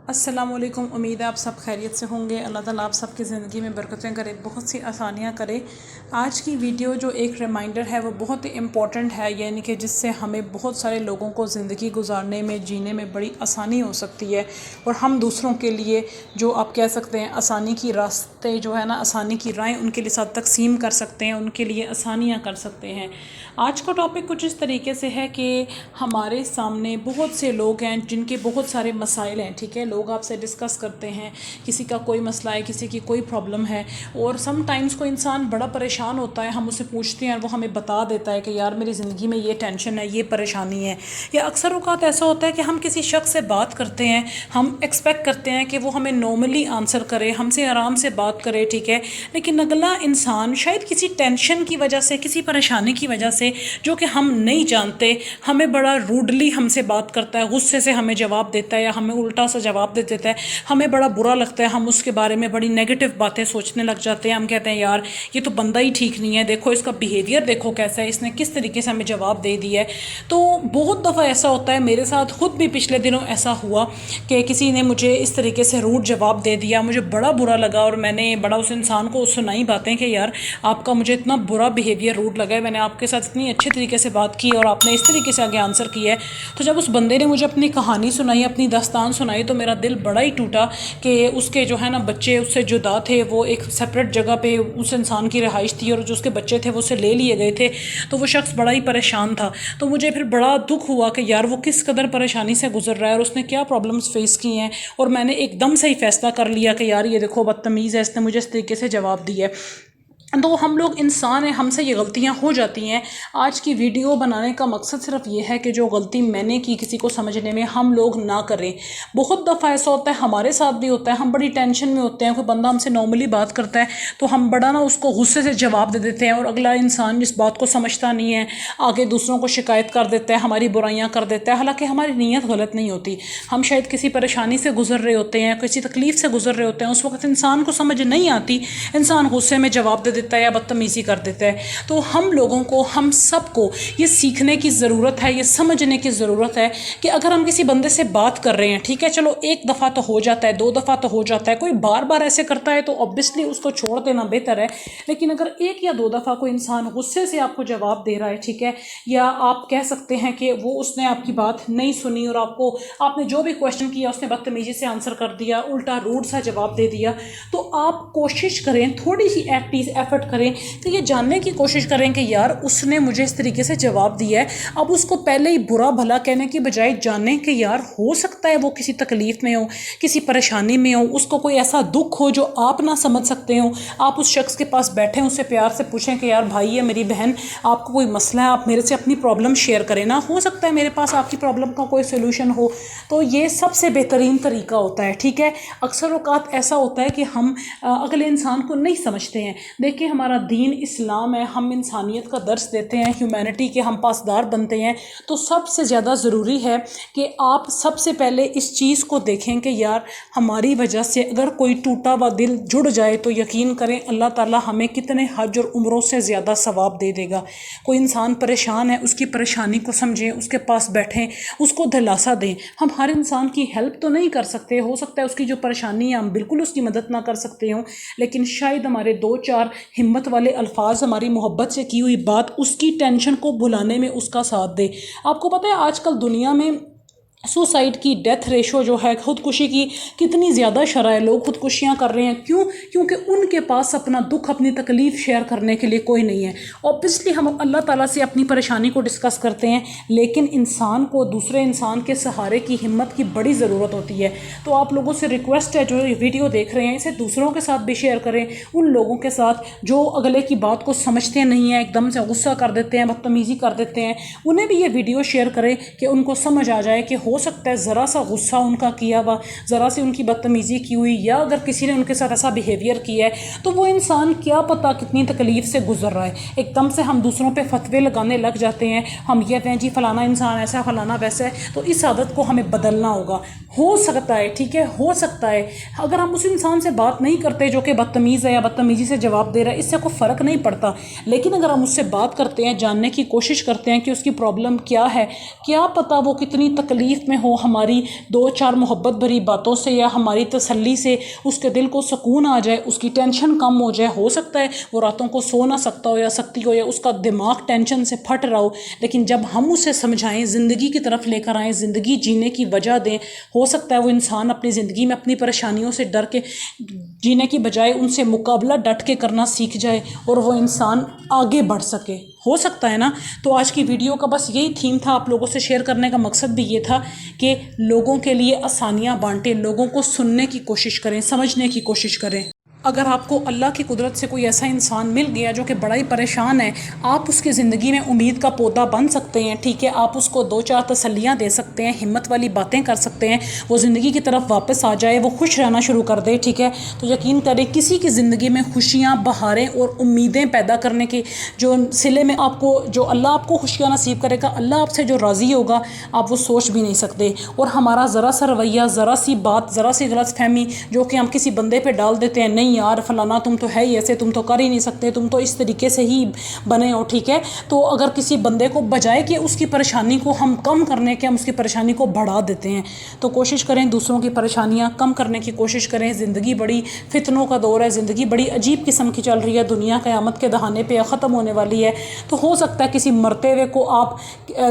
السلام علیکم، امید ہے آپ سب خیریت سے ہوں گے۔ اللہ تعالیٰ آپ سب کی زندگی میں برکتیں کرے، بہت سی آسانیاں کرے۔ آج کی ویڈیو جو ایک ریمائنڈر ہے وہ بہت ہی امپورٹنٹ ہے، یعنی کہ جس سے ہمیں بہت سارے لوگوں کو زندگی گزارنے میں، جینے میں بڑی آسانی ہو سکتی ہے، اور ہم دوسروں کے لیے جو آپ کہہ سکتے ہیں آسانی کی راستے جو ہے نا، آسانی کی راہیں ان کے لیے ساتھ تقسیم کر سکتے ہیں، ان کے لیے آسانیاں کر سکتے ہیں۔ آج کا ٹاپک کچھ اس طریقے سے ہے کہ ہمارے سامنے بہت سے لوگ ہیں جن کے بہت سارے مسائل ہیں، ٹھیک ہے، لوگ آپ سے ڈسکس کرتے ہیں، کسی کا کوئی مسئلہ ہے، کسی کی کوئی پرابلم ہے، اور سم ٹائمز کوئی انسان بڑا پریشان ہوتا ہے، ہم اسے پوچھتے ہیں اور وہ ہمیں بتا دیتا ہے کہ یار میری زندگی میں یہ ٹینشن ہے، یہ پریشانی ہے۔ یا اکثر اوقات ایسا ہوتا ہے کہ ہم کسی شخص سے بات کرتے ہیں، ہم ایکسپیکٹ کرتے ہیں کہ وہ ہمیں نارملی آنسر کرے، ہم سے آرام سے بات کرے، ٹھیک ہے، لیکن اگلا انسان شاید کسی ٹینشن کی وجہ سے، کسی پریشانی کی وجہ سے جو کہ ہم نہیں جانتے، ہمیں بڑا روڈلی ہم سے بات کرتا ہے، غصے سے ہمیں جواب دیتا ہے، یا ہمیں الٹا سا جواب دے دیتا ہے، ہمیں بڑا برا لگتا ہے، ہم اس کے بارے میں بڑی نیگیٹو باتیں سوچنے لگ جاتے ہیں، ہم کہتے ہیں یار یہ تو بندہ ہی ٹھیک نہیں ہے، دیکھو اس کا بیہیویئر دیکھو کیسا ہے، اس نے کس طریقے سے ہمیں جواب دے دیا ہے۔ تو بہت دفعہ ایسا ہوتا ہے، میرے ساتھ خود بھی پچھلے دنوں ایسا ہوا کہ کسی نے مجھے اس طریقے سے روڈ جواب دے دیا، مجھے بڑا برا لگا، اور میں نے بڑا اس انسان کو سنائی باتیں کہ یار آپ کا مجھے اتنا برا بیہیویئر روڈ لگا ہے، میں نے آپ کے ساتھ اتنی اچھے طریقے سے بات کی اور آپ نے اس طریقے سے آگے آنسر کیا ہے۔ تو جب اس بندے نے مجھے اپنی کہانی سنائی، اپنی داستان سنائی، تو میرا دل بڑا ہی ٹوٹا کہ اس کے جو ہے نا بچے اس سے جدا تھے، وہ ایک سیپریٹ جگہ پہ اس انسان کی رہائش تھی، اور جو اس کے بچے تھے وہ اسے لے لیے گئے تھے، تو وہ شخص بڑا ہی پریشان تھا۔ تو مجھے پھر بڑا دکھ ہوا کہ یار وہ کس قدر پریشانی سے گزر رہا ہے، اور اس نے کیا پرابلمس فیس کی ہیں، اور میں نے ایک دم سے ہی فیصلہ کر لیا کہ یار یہ دیکھو بدتمیز ہے، اس نے مجھے اس طریقے سے جواب دیا ہے۔ تو ہم لوگ انسان ہیں، ہم سے یہ غلطیاں ہو جاتی ہیں۔ آج کی ویڈیو بنانے کا مقصد صرف یہ ہے کہ جو غلطی میں نے کی کسی کو سمجھنے میں، ہم لوگ نہ کریں۔ بہت دفعہ ایسا ہوتا ہے، ہمارے ساتھ بھی ہوتا ہے، ہم بڑی ٹینشن میں ہوتے ہیں، کوئی بندہ ہم سے نارملی بات کرتا ہے تو ہم بڑا نا اس کو غصے سے جواب دے دیتے ہیں، اور اگلا انسان اس بات کو سمجھتا نہیں ہے، آگے دوسروں کو شکایت کر دیتا ہے، ہماری برائیاں کر دیتا ہے، حالانکہ ہماری نیت غلط نہیں ہوتی۔ ہم شاید کسی پریشانی سے گزر رہے ہوتے ہیں، کسی تکلیف سے گزر رہے ہوتے ہیں، اس وقت انسان کو سمجھ نہیں آتی، انسان غصے میں جواب دے دیتا ہے یا بدتمیزی کر دیتا ہے۔ تو ہم لوگوں کو، ہم سب کو یہ سیکھنے کی ضرورت ہے، یہ سمجھنے کی ضرورت ہے کہ اگر ہم کسی بندے سے بات کر رہے ہیں، ٹھیک ہے، چلو ایک دفعہ تو ہو جاتا ہے، دو دفعہ تو ہو جاتا ہے، کوئی بار بار ایسے کرتا ہے تو obviously اس کو چھوڑ دینا بہتر ہے، لیکن اگر ایک یا دو دفعہ کوئی انسان غصے سے آپ کو جواب دے رہا ہے، ٹھیک ہے، یا آپ کہہ سکتے ہیں کہ وہ اس نے آپ کی بات نہیں سنی، اور آپ نے جو بھی کوشچن کیا اس نے بدتمیزی سے آنسر کر دیا، الٹا روڈ سا جواب دے دیا، تو آپ کوشش کریں، تھوڑی سی ایفرٹ کریں کہ یہ جاننے کی کوشش کریں کہ یار اس نے مجھے اس طریقے سے جواب دیا ہے، اب اس کو پہلے ہی برا بھلا کہنے کی بجائے جانیں کہ یار ہو سکتا ہے وہ کسی تکلیف میں ہو، کسی پریشانی میں ہو، اس کو کوئی ایسا دکھ ہو جو آپ نہ سمجھ سکتے ہو، آپ اس شخص کے پاس بیٹھیں، اس سے پیار سے پوچھیں کہ یار بھائی یا میری بہن آپ کو کوئی مسئلہ ہے، آپ میرے سے اپنی پرابلم شیئر کریں نا، ہو سکتا ہے میرے پاس آپ کی پرابلم کا کوئی سولوشن ہو۔ تو یہ سب سے بہترین طریقہ ہوتا ہے، ٹھیک ہے۔ اکثر اوقات ایسا ہوتا ہے کہ ہم اگلے انسان کو نہیں سمجھتے ہیں۔ دیکھیں ہمارا دین اسلام ہے، ہم انسانیت کا درس دیتے ہیں، ہیومینٹی کے ہم پاسدار بنتے ہیں، تو سب سے زیادہ ضروری ہے کہ آپ سب سے پہلے اس چیز کو دیکھیں کہ یار ہماری وجہ سے اگر کوئی ٹوٹا ہوا دل جڑ جائے تو یقین کریں اللہ تعالیٰ ہمیں کتنے حج اور عمروں سے زیادہ ثواب دے دے گا۔ کوئی انسان پریشان ہے، اس کی پریشانی کو سمجھیں، اس کے پاس بیٹھیں، اس کو دلاسا دیں۔ ہم ہر انسان کی ہیلپ تو نہیں کر سکتے، ہو سکتا ہے اس کی جو پریشانی ہے ہم بالکل اس کی مدد نہ کر سکتے ہوں، لیکن شاید ہمارے دو چار ہمت والے الفاظ، ہماری محبت سے کی ہوئی بات اس کی ٹینشن کو بھلانے میں اس کا ساتھ دے۔ آپ کو پتہ ہے آج کل دنیا میں سوسائڈ کی ڈیتھ ریشو جو ہے، خودکشی کی کتنی زیادہ شرح ہے، لوگ خودکشیاں کر رہے ہیں، کیونکہ ان کے پاس اپنا دکھ، اپنی تکلیف شیئر کرنے کے لیے کوئی نہیں ہے۔ اوبیسلی ہم اللہ تعالیٰ سے اپنی پریشانی کو ڈسکس کرتے ہیں، لیکن انسان کو دوسرے انسان کے سہارے کی ہمت کی بڑی ضرورت ہوتی ہے۔ تو آپ لوگوں سے ریکویسٹ ہے جو یہ ویڈیو دیکھ رہے ہیں اسے دوسروں کے ساتھ بھی شیئر کریں، ان لوگوں کے ساتھ جو اگلے کی بات کو سمجھتے نہیں ہیں، ایک دم سے غصہ کر دیتے ہیں، بدتمیزی کر دیتے ہیں، انہیں بھی یہ ویڈیو شیئر کریں کہ ان کو سمجھ آ جائے کہ ہو سکتا ہے ذرا سا غصہ ان کا کیا ہوا، ذرا سی ان کی بدتمیزی کی ہوئی، یا اگر کسی نے ان کے ساتھ ایسا بیہیویئر کیا ہے تو وہ انسان کیا پتہ کتنی تکلیف سے گزر رہا ہے۔ ایک دم سے ہم دوسروں پہ فتوے لگانے لگ جاتے ہیں، ہم یہ کہتے ہیں جی فلانا انسان ایسا، فلانا ویسا ہے، تو اس عادت کو ہمیں بدلنا ہوگا۔ ہو سکتا ہے، ٹھیک ہے، ہو سکتا ہے اگر ہم اس انسان سے بات نہیں کرتے جو کہ بدتمیز ہے یا بدتمیزی سے جواب دے رہا ہے، اس سے کوئی فرق نہیں پڑتا، لیکن اگر ہم اس سے بات کرتے ہیں، جاننے کی کوشش کرتے ہیں کہ اس کی پرابلم کیا ہے، کیا پتہ وہ کتنی تکلیف میں ہو، ہماری 2-4 محبت بھری باتوں سے یا ہماری تسلی سے اس کے دل کو سکون آ جائے، اس کی ٹینشن کم ہو جائے. ہو سکتا ہے وہ راتوں کو سو نہ سکتا ہو یا سکتی ہو، یا اس کا دماغ ٹینشن سے پھٹ رہا ہو، لیکن جب ہم اسے سمجھائیں، زندگی کی طرف لے کر آئیں، زندگی جینے کی وجہ دیں، ہو سکتا ہے وہ انسان اپنی زندگی میں اپنی پریشانیوں سے ڈر کے جینے کی بجائے ان سے مقابلہ ڈٹ کے کرنا سیکھ جائے اور وہ انسان آگے بڑھ سکے. ہو سکتا ہے نا. تو آج کی ویڈیو کا بس یہی تھیم تھا، آپ لوگوں سے شیئر کرنے کا مقصد بھی یہ تھا کہ لوگوں کے لیے آسانیاں بانٹیں، لوگوں کو سننے کی کوشش کریں، سمجھنے کی کوشش کریں. اگر آپ کو اللہ کی قدرت سے کوئی ایسا انسان مل گیا جو کہ بڑا ہی پریشان ہے، آپ اس کی زندگی میں امید کا پودا بن سکتے ہیں. ٹھیک ہے، آپ اس کو 2-4 تسلیاں دے سکتے ہیں، ہمت والی باتیں کر سکتے ہیں، وہ زندگی کی طرف واپس آ جائے، وہ خوش رہنا شروع کر دے. ٹھیک ہے، تو یقین کریں کسی کی زندگی میں خوشیاں، بہاریں اور امیدیں پیدا کرنے کے جو صلے میں آپ کو، جو اللہ آپ کو خوشیاں نصیب کرے گا، اللہ آپ سے جو راضی ہوگا، آپ وہ سوچ بھی نہیں سکتے. اور ہمارا ذرا سا رویہ، ذرا سی بات، ذرا سی غلط فہمی جو کہ ہم کسی بندے پہ ڈال دیتے ہیں، نہیں یار فلانا تم تو ہے ہی ایسے، تم تو کر ہی نہیں سکتے، تم تو اس طریقے سے ہی بنے ہو. ٹھیک ہے، تو اگر کسی بندے کو بجائے کہ اس کی پریشانی کو ہم کم کرنے کے، ہم اس کی پریشانی کو بڑھا دیتے ہیں. تو کوشش کریں دوسروں کی پریشانیاں کم کرنے کی کوشش کریں. زندگی بڑی فتنوں کا دور ہے، زندگی بڑی عجیب قسم کی چل رہی ہے، دنیا قیامت کے دہانے پہ ختم ہونے والی ہے. تو ہو سکتا ہے کسی مرتے ہوئے کو آپ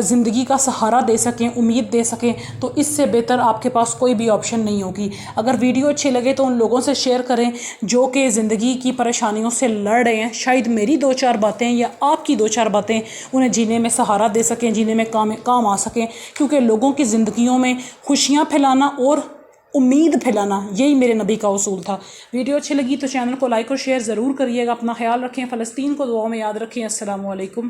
زندگی کا سہارا دے سکیں، امید دے سکیں، تو اس سے بہتر آپ کے پاس کوئی بھی آپشن نہیں ہوگی. اگر ویڈیو اچھی لگے تو ان لوگوں سے شیئر کریں جو کہ زندگی کی پریشانیوں سے لڑ رہے ہیں. شاید میری 2-4 باتیں یا آپ کی 2-4 باتیں انہیں جینے میں سہارا دے سکیں، جینے میں کام آ سکیں. کیونکہ لوگوں کی زندگیوں میں خوشیاں پھیلانا اور امید پھیلانا، یہی میرے نبی کا اصول تھا. ویڈیو اچھی لگی تو چینل کو لائک اور شیئر ضرور کریے گا. اپنا خیال رکھیں، فلسطین کو دعاؤں میں یاد رکھیں. السلام علیکم.